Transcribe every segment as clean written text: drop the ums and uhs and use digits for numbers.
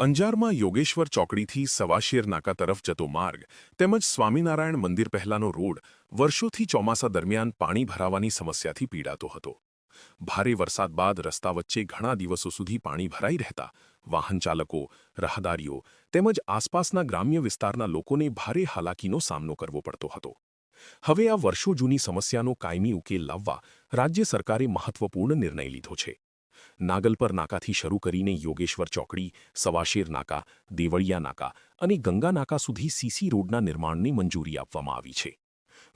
અંજારમાં યોગેશ્વર ચોકડીથી સવાશેર નાકા તરફ જતો માર્ગ તેમજ સ્વામિનારાયણ મંદિર પહેલાનો રોડ વર્ષોથી ચોમાસા દરમિયાન પાણી ભરાવાની સમસ્યાથી પીડાતો હતો। ભારે વરસાદ બાદ રસ્તા વચ્ચે ઘણા દિવસો સુધી પાણી ભરાઈ રહેતા વાહન ચાલકો, રાહદારીઓ તેમજ આસપાસના ગ્રામ્ય વિસ્તારના લોકોને ભારે હાલાકીનો સામનો કરવો પડતો હતો। હવે આ વર્ષો જૂની સમસ્યાનો કાયમી ઉકેલ લાવવા રાજ્ય સરકારે મહત્વપૂર્ણ નિર્ણય લીધો છે। નાગલપર નાકાથી શરૂ કરીને યોગેશ્વર ચોકડી, સવાશેર નાકા, દેવળિયા નાકા અને ગંગા નાકા સુધી સીસી રોડના નિર્માણને મંજૂરી આપવામાં આવી છે।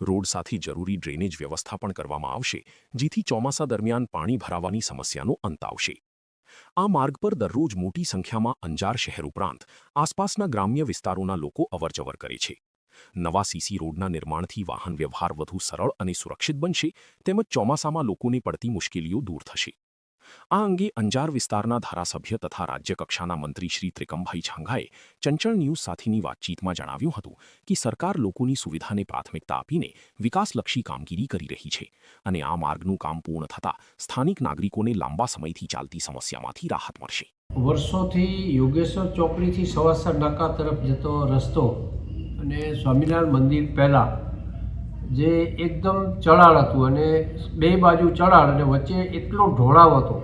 રોડ સાથે જરૂરી ડ્રેનેજ વ્યવસ્થા પણ કરવામાં આવશે, જેથી ચોમાસા દરમિયાન પાણી ભરાવાની સમસ્યાનો અંત આવશે। આ માર્ગ પર દરરોજ મોટી સંખ્યામાં અંજાર શહેર ઉપરાંત આસપાસના ગ્રામ્ય વિસ્તારોના લોકો અવરજવર કરે છે। નવા સીસી રોડના નિર્માણથી વાહન વ્યવહાર વધુ સરળ અને સુરક્ષિત બનશે, તેમજ ચોમાસામાં લોકોને પડતી મુશ્કેલીઓ દૂર થશે। આ અંગે અંજાર વિસ્તારના ધારાસભ્ય તથા રાજ્યકક્ષાના મંત્રી શ્રી ત્રિકમભાઈ છાંગાએ ચંચળ ન્યૂઝ સાથેની વાતચીતમાં જણાવ્યું હતું કે સરકાર લોકોની સુવિધાને પ્રાથમિકતા આપીને વિકાસલક્ષી કામગીરી કરી રહી છે અને આ માર્ગનું કામ પૂર્ણ થતાં સ્થાનિક નાગરિકોને લાંબા સમયથી ચાલતી સમસ્યામાંથી રાહત મળશે। વર્ષોથી યોગેશ્વર ચોકડીથી સવાસર નાકા તરફ જતો રસ્તો અને સ્વામિનારાયણ મંદિર પહેલાં જે એકદમ ચઢાણ હતું અને બે બાજુ ચઢાણ અને વચ્ચે એટલો ઢોળાવ હતો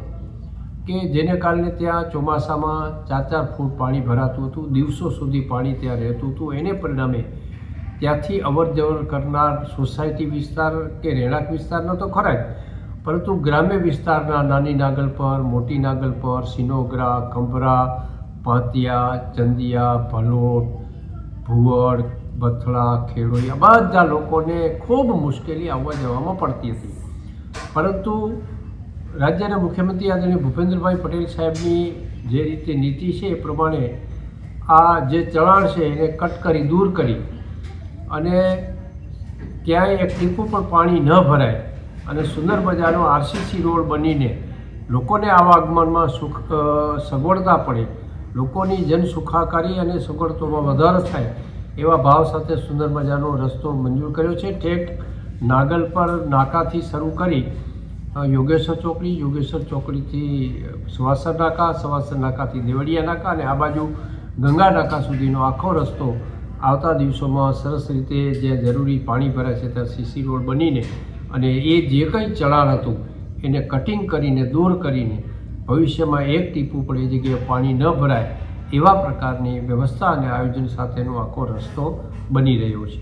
કે જેને કારણે ત્યાં ચોમાસામાં 4-4 ફૂટ પાણી ભરાતું હતું, દિવસો સુધી પાણી ત્યાં રહેતું હતું। એને પરિણામે ત્યાંથી અવરજવર કરનાર સોસાયટી વિસ્તાર કે રહેણાંક વિસ્તારનો તો ખરા જ, પરંતુ ગ્રામ્ય વિસ્તારના નાની નાગલપર, મોટી નાગલપર, સિનોગરા, કંભરા, પાંતિયા, ચંદિયા, ભલોટ, ભુવડ, બથળા, ખેડોઈ બધા લોકોને ખૂબ મુશ્કેલી આવવા જવામાં પડતી હતી। પરંતુ રાજ્યના મુખ્યમંત્રી આદરણીય ભૂપેન્દ્રભાઈ પટેલ સાહેબની જે રીતે નીતિ છે એ પ્રમાણે આ જે ચઢાણ છે એને કટ કરી, દૂર કરી અને ક્યાંય એક ટીપું પણ પાણી ન ભરાય અને સુંદર મજાનો આરસીસી રોડ બનીને લોકોને આવાગમનમાં સગવડતા પડે, લોકોની જનસુખાકારી અને સગવડતામાં વધારો થાય એવા ભાવ સાથે સુંદર મજાનો રસ્તો મંજૂર કર્યો છે। ઠેઠ નાગલપર નાકાથી શરૂ કરી યોગેશ્વર ચોકડી, યોગેશ્વર ચોકડીથી સવાસર નાકા, સવાસર નાકાથી દેવળિયા નાકા અને આ બાજુ ગંગા નાકા સુધીનો આખો રસ્તો આવતા દિવસોમાં સરસ રીતે જ્યાં જરૂરી પાણી ભરાય છે ત્યાં સીસી રોડ બનીને અને એ જે કંઈ ચઢાણ હતું એને કટિંગ કરીને, દૂર કરીને ભવિષ્યમાં એક ટીપું પણ એ જગ્યાએ પાણી ન ભરાય એવા પ્રકારની વ્યવસ્થા અને આયોજન સાથેનો આખો રસ્તો બની રહ્યો છે।